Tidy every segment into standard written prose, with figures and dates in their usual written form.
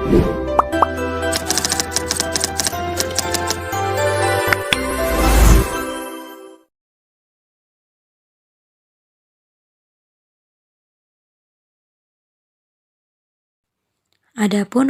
Adapun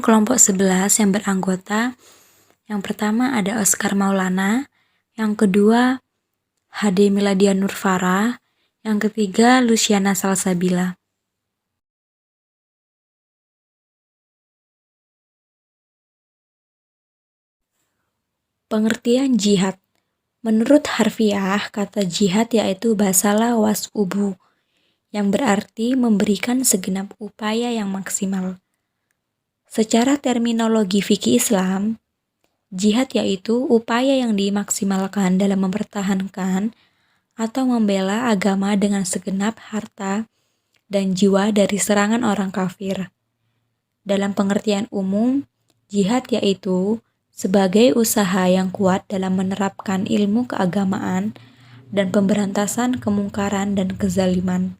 kelompok 11 yang beranggota, yang pertama ada Oscar Maulana, yang kedua Hade Miladia Nurfara, yang ketiga Luciana Salsabila. Pengertian jihad. Menurut harfiah, kata jihad yaitu basalah was'ubu, yang berarti memberikan segenap upaya yang maksimal. Secara terminologi fikih Islam, jihad yaitu upaya yang dimaksimalkan dalam mempertahankan atau membela agama dengan segenap harta dan jiwa dari serangan orang kafir. Dalam pengertian umum, jihad yaitu sebagai usaha yang kuat dalam menerapkan ilmu keagamaan dan pemberantasan kemungkaran dan kezaliman,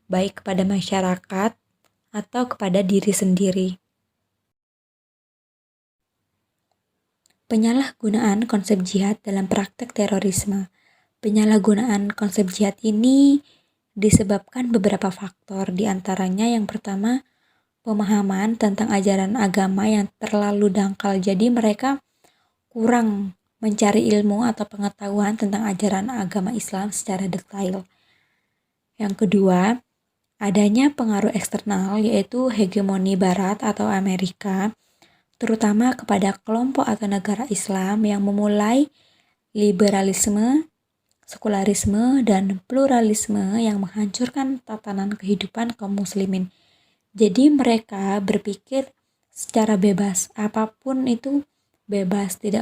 baik kepada masyarakat atau kepada diri sendiri. Penyalahgunaan konsep jihad dalam praktek terorisme. Penyalahgunaan konsep jihad ini disebabkan beberapa faktor, diantaranya yang pertama, pemahaman tentang ajaran agama yang terlalu dangkal. Jadi mereka kurang mencari ilmu atau pengetahuan tentang ajaran agama Islam secara detail. Yang kedua, adanya pengaruh eksternal yaitu hegemoni Barat atau Amerika, terutama kepada kelompok atau negara Islam yang memulai liberalisme, sekularisme, dan pluralisme yang menghancurkan tatanan kehidupan kaum muslimin. Jadi mereka berpikir secara bebas, apapun itu bebas, tidak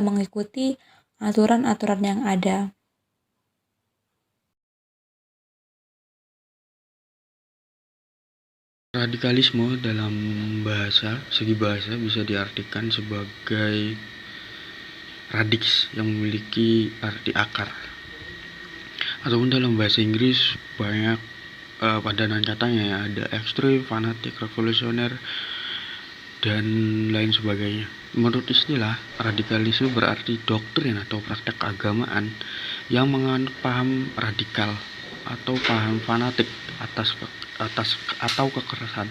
mengikuti aturan-aturan yang ada. Radikalisme dalam segi bahasa bisa diartikan sebagai radix yang memiliki arti akar. Ataupun dalam bahasa Inggris banyak padanan katanya ya, ada ekstrem, fanatik, revolusioner, dan lain sebagainya. Menurut istilah, radikalisme berarti doktrin atau praktek keagamaan yang menganut paham radikal atau paham fanatik atas atau kekerasan.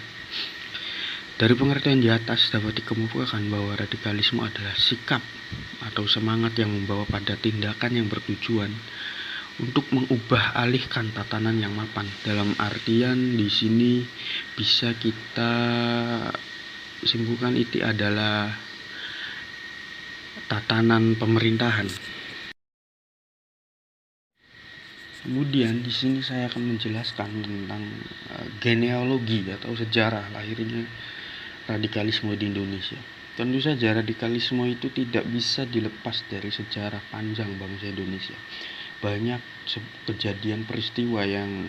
Dari pengertian di atas dapat dikemukakan bahwa radikalisme adalah sikap atau semangat yang membawa pada tindakan yang bertujuan untuk mengubah alihkan tatanan yang mapan. Dalam artian di sini bisa kita simpulkan itu adalah tatanan pemerintahan. Kemudian di sini saya akan menjelaskan tentang genealogi atau sejarah lahirnya radikalisme di Indonesia. Tentu saja radikalisme itu tidak bisa dilepas dari sejarah panjang bangsa Indonesia. Banyak kejadian peristiwa yang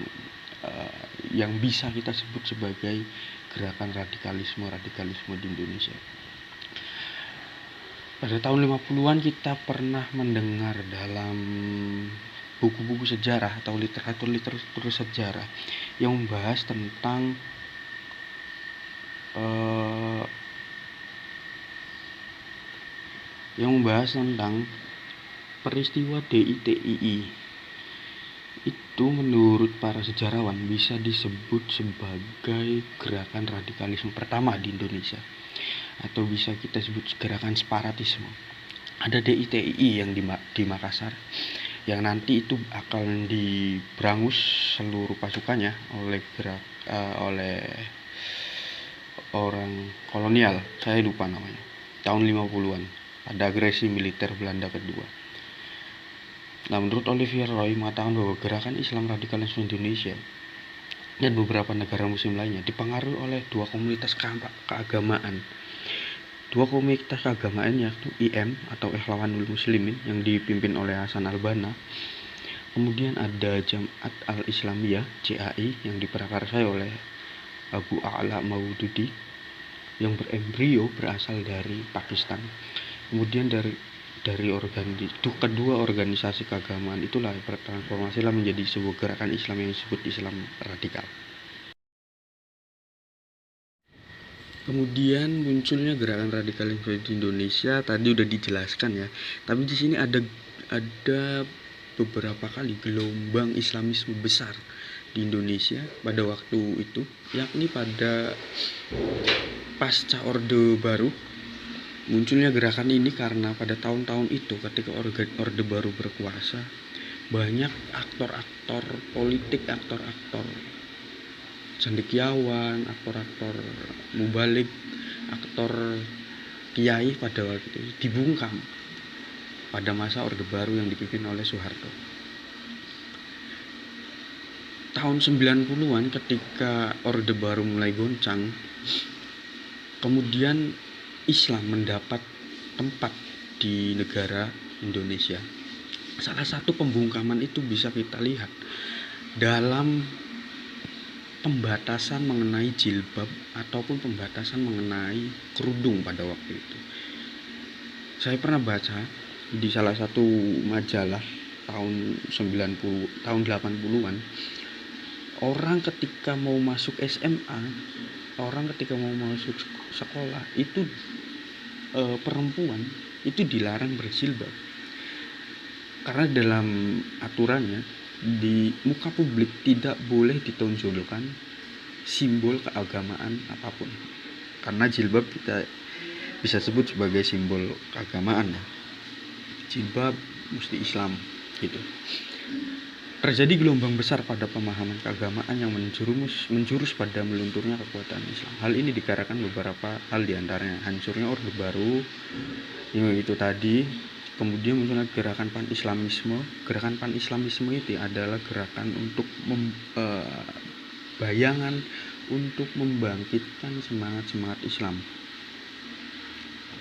bisa kita sebut sebagai gerakan radikalisme di Indonesia. Pada tahun 50-an kita pernah mendengar dalam buku-buku sejarah atau literatur sejarah yang membahas tentang peristiwa DITII. Itu menurut para sejarawan bisa disebut sebagai gerakan radikalisme pertama di Indonesia, atau bisa kita sebut gerakan separatisme. Ada DITII yang di Makassar, yang nanti itu akan diberangus seluruh pasukannya oleh orang kolonial, saya lupa namanya, tahun 50-an, ada agresi militer Belanda kedua. Nah, menurut Olivier Roy mengatakan bahwa gerakan Islam radikalisme Indonesia dan beberapa negara muslim lainnya dipengaruhi oleh dua komunitas keagamaan. Dua komunitas keagamaan yaitu IM atau Ikhwanul Muslimin yang dipimpin oleh Hasan al-Banna. Kemudian ada Jamaat al-Islamiyah JAI yang diprakarsai oleh Abu A'la Maududi yang berembrio berasal dari Pakistan. Kemudian dari kedua organisasi keagamaan itulah bertransformasilah menjadi sebuah gerakan Islam yang disebut Islam radikal. Kemudian munculnya gerakan radikalisme di Indonesia tadi udah dijelaskan ya. Tapi di sini ada beberapa kali gelombang Islamisme besar di Indonesia pada waktu itu, yakni pada pasca Orde Baru. Munculnya gerakan ini karena pada tahun-tahun itu ketika Orde Baru berkuasa, banyak aktor-aktor politik, aktor-aktor cendekiawan, aktor-aktor mubalik, aktor kiai pada waktu itu dibungkam pada masa Orde Baru yang dipimpin oleh Soeharto. Tahun 90-an ketika Orde Baru mulai goncang, kemudian Islam mendapat tempat di negara Indonesia. Salah satu pembungkaman itu bisa kita lihat dalam pembatasan mengenai jilbab ataupun pembatasan mengenai kerudung pada waktu itu. Saya pernah baca di salah satu majalah tahun 80-an, orang ketika mau masuk SMA, orang ketika mau masuk sekolah itu perempuan itu dilarang berjilbab. Karena dalam aturannya di muka publik tidak boleh ditonjolkan simbol keagamaan apapun, karena jilbab kita bisa sebut sebagai simbol keagamaan ya. Jilbab mesti Islam gitu. Terjadi gelombang besar pada pemahaman keagamaan yang menjurus pada melunturnya kekuatan Islam. Hal ini dikarenakan beberapa hal, diantaranya hancurnya Orde Baru yang itu tadi. Kemudian munculnya gerakan pan-islamisme. Gerakan pan-islamisme itu adalah gerakan untuk bayangan untuk membangkitkan semangat-semangat Islam.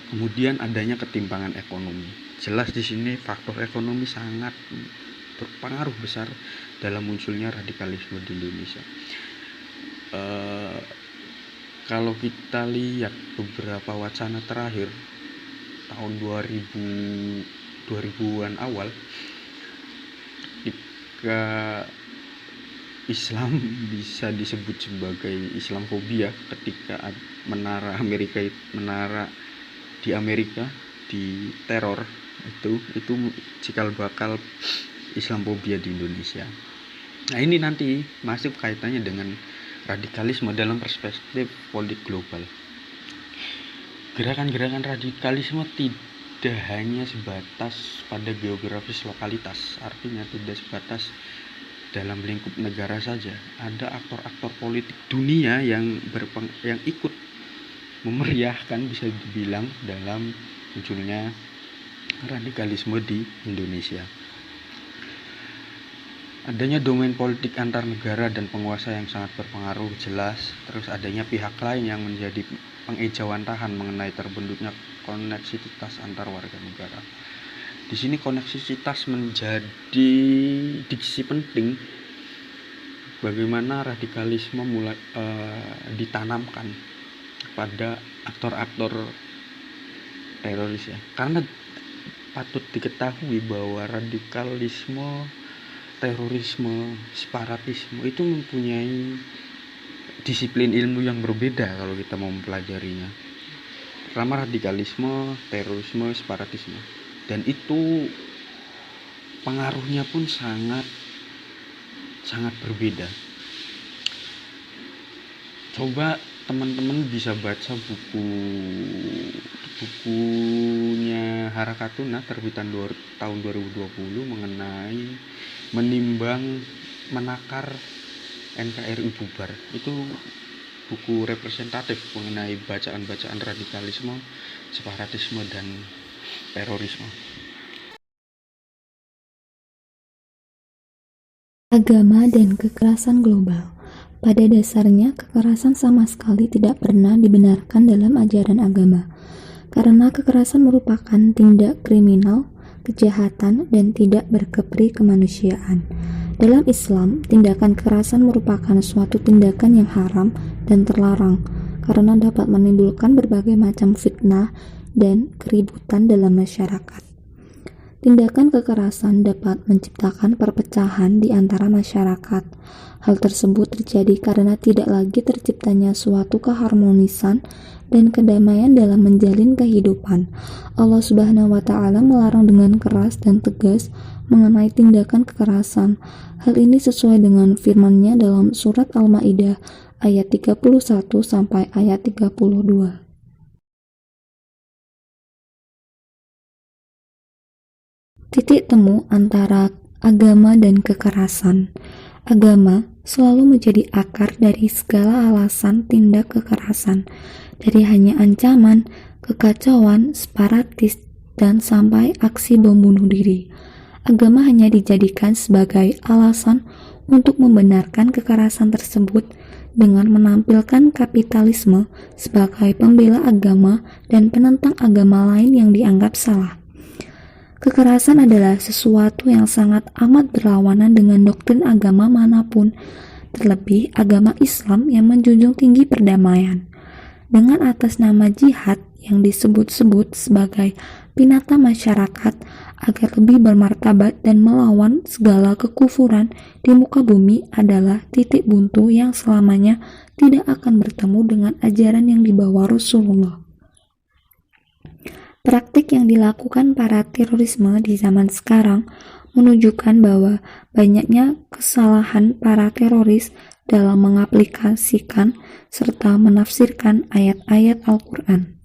Kemudian adanya ketimpangan ekonomi. Jelas di sini faktor ekonomi sangat berpengaruh besar dalam munculnya radikalisme di Indonesia. Kalau kita lihat beberapa wacana terakhir tahun 2000-an awal, ketika Islam bisa disebut sebagai Islamfobia, ketika menara di Amerika diteror, itu cikal bakal Islamfobia di Indonesia. Nah, ini nanti masuk kaitannya dengan radikalisme dalam perspektif politik global. Gerakan-gerakan radikalisme tidak hanya sebatas pada geografis lokalitas, artinya tidak sebatas dalam lingkup negara saja. Ada aktor-aktor politik dunia yang ikut memeriahkan, bisa dibilang, dalam munculnya radikalisme di Indonesia. Adanya domain politik antar negara dan penguasa yang sangat berpengaruh jelas. Terus adanya pihak lain yang menjadi pengejauhantahan mengenai terbentuknya koneksitas antar warga negara. Di sini koneksitas menjadi diksi penting bagaimana radikalisme mulai ditanamkan pada aktor-aktor teroris ya. Karena patut diketahui bahwa radikalisme, terorisme, separatisme itu mempunyai disiplin ilmu yang berbeda kalau kita mau mempelajarinya. Pertama radikalisme, terorisme, separatisme, dan itu pengaruhnya pun sangat berbeda. Coba teman-teman bisa baca bukunya Harakatuna terbitan tahun 2020 mengenai menimbang menakar NKRI bubar. Itu buku representatif mengenai bacaan-bacaan radikalisme, separatisme, dan terorisme. Agama dan kekerasan global. Pada dasarnya, kekerasan sama sekali tidak pernah dibenarkan dalam ajaran agama, karena kekerasan merupakan tindak kriminal, kejahatan, dan tidak berkepri kemanusiaan. Dalam Islam, tindakan kekerasan merupakan suatu tindakan yang haram dan terlarang, karena dapat menimbulkan berbagai macam fitnah dan keributan dalam masyarakat. Tindakan kekerasan dapat menciptakan perpecahan di antara masyarakat. Hal tersebut terjadi karena tidak lagi terciptanya suatu keharmonisan dan kedamaian dalam menjalin kehidupan. Allah Subhanahu wa Ta'ala melarang dengan keras dan tegas mengenai tindakan kekerasan. Hal ini sesuai dengan firman-Nya dalam surat Al-Maidah ayat 31 sampai ayat 32. Titik temu antara agama dan kekerasan. Agama selalu menjadi akar dari segala alasan tindak kekerasan, dari hanya ancaman, kekacauan, separatis, dan sampai aksi bom bunuh diri. Agama hanya dijadikan sebagai alasan untuk membenarkan kekerasan tersebut dengan menampilkan kapitalisme sebagai pembela agama dan penentang agama lain yang dianggap salah. Kekerasan adalah sesuatu yang sangat amat berlawanan dengan doktrin agama manapun, terlebih agama Islam yang menjunjung tinggi perdamaian. Dengan atas nama jihad yang disebut-sebut sebagai pinata masyarakat agar lebih bermartabat dan melawan segala kekufuran di muka bumi adalah titik buntu yang selamanya tidak akan bertemu dengan ajaran yang dibawa Rasulullah. Praktik yang dilakukan para terorisme di zaman sekarang menunjukkan bahwa banyaknya kesalahan para teroris dalam mengaplikasikan serta menafsirkan ayat-ayat Al-Quran.